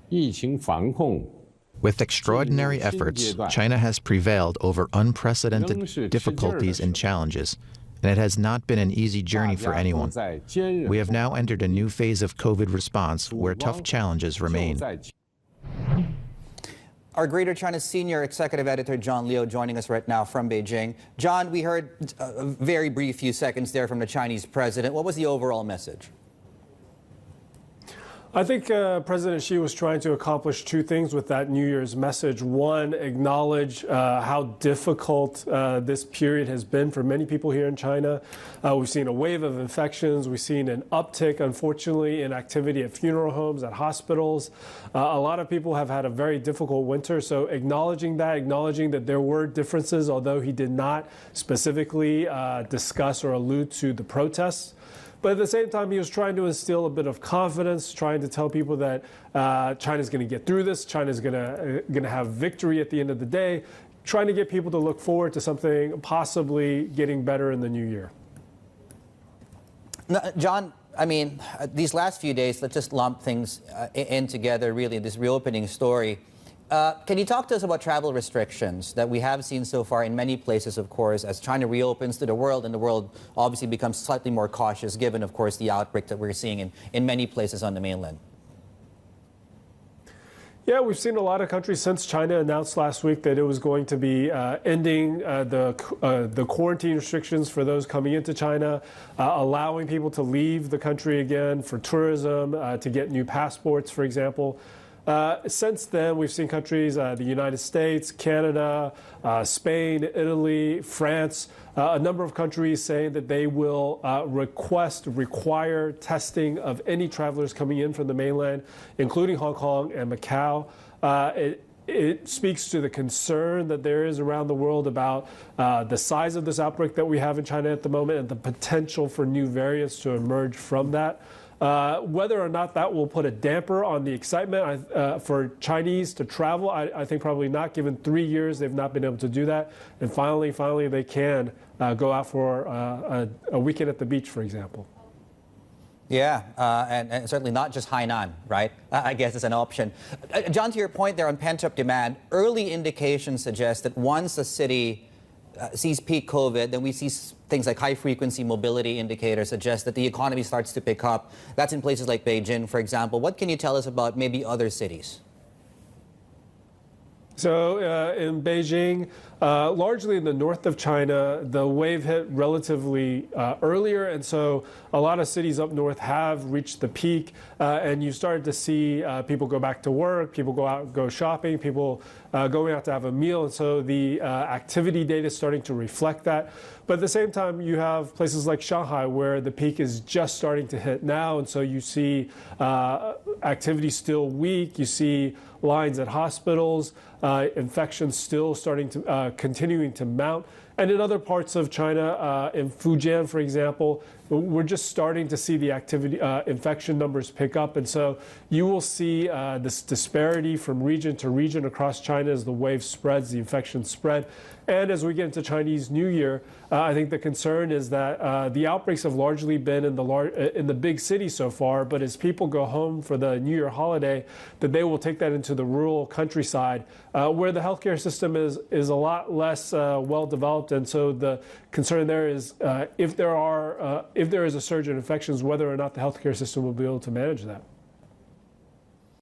With extraordinary efforts, China has prevailed over unprecedented difficulties and challenges, and it has not been an easy journey for anyone. We have now entered a new phase of COVID response where tough challenges remain. Our Greater China Senior Executive Editor John Liu joining us right now from Beijing. John, we heard a very brief few seconds there from the Chinese president. What was the overall message? I think President Xi was trying to accomplish two things with that New Year's message. One, acknowledge how difficult this period has been for many people here in China. We've seen a wave of infections. We've seen an uptick, unfortunately, in activity at funeral homes, at hospitals. A lot of people have had a very difficult winter. So acknowledging that there were differences, although he did not specifically discuss or allude to the protests. But at the same time, he was trying to instill a bit of confidence, trying to tell people that China's going to get through this, China's going to have victory at the end of the day, trying to get people to look forward to something possibly getting better in the new year. Now, John, I mean, these last few days, let's just lump things in together, really, this reopening story. Can you talk to us about travel restrictions that we have seen so far in many places, of course, as China reopens to the world, and the world obviously becomes slightly more cautious, given, of course, the outbreak that we're seeing in many places on the mainland? Yeah, we've seen a lot of countries since China announced last week that it was going to be ending the quarantine restrictions for those coming into China, allowing people to leave the country again for tourism, to get new passports, for example. Since then, we've seen countries, the United States, Canada, Spain, Italy, France, a number of countries saying that they will require testing of any travelers coming in from the mainland, including Hong Kong and Macau. It speaks to the concern that there is around the world about the size of this outbreak that we have in China at the moment and the potential for new variants to emerge from that. Whether or not that will put a damper on the excitement for Chinese to travel, I think probably not. Given 3 years, they've not been able to do that. And finally, they can go out for a weekend at the beach, for example. Yeah, and certainly not just Hainan, right? I guess it's an option. John, to your point there on pent-up demand, early indications suggest that once a city sees peak COVID, then we see things like high-frequency mobility indicators suggest that the economy starts to pick up. That's in places like Beijing, for example. What can you tell us about maybe other cities? So in Beijing, largely in the north of China, the wave hit relatively earlier, and so a lot of cities up north have reached the peak, and you started to see people go back to work, people go out, go shopping, people going out to have a meal, and so the activity data is starting to reflect that. But at the same time, you have places like Shanghai where the peak is just starting to hit now, and so you see activity still weak, you see lines at hospitals, infections still starting to continuing to mount. And in other parts of China, in Fujian, for example, we're just starting to see the activity, infection numbers pick up. And so you will see this disparity from region to region across China as the wave spreads, the infections spread. And as we get into Chinese New Year, I think the concern is that the outbreaks have largely been in the big cities so far, but as people go home for the New Year holiday, that they will take that into the rural countryside, where the healthcare system is a lot less well developed. And so the concern there is if there is a surge in infections, whether or not the healthcare system will be able to manage that.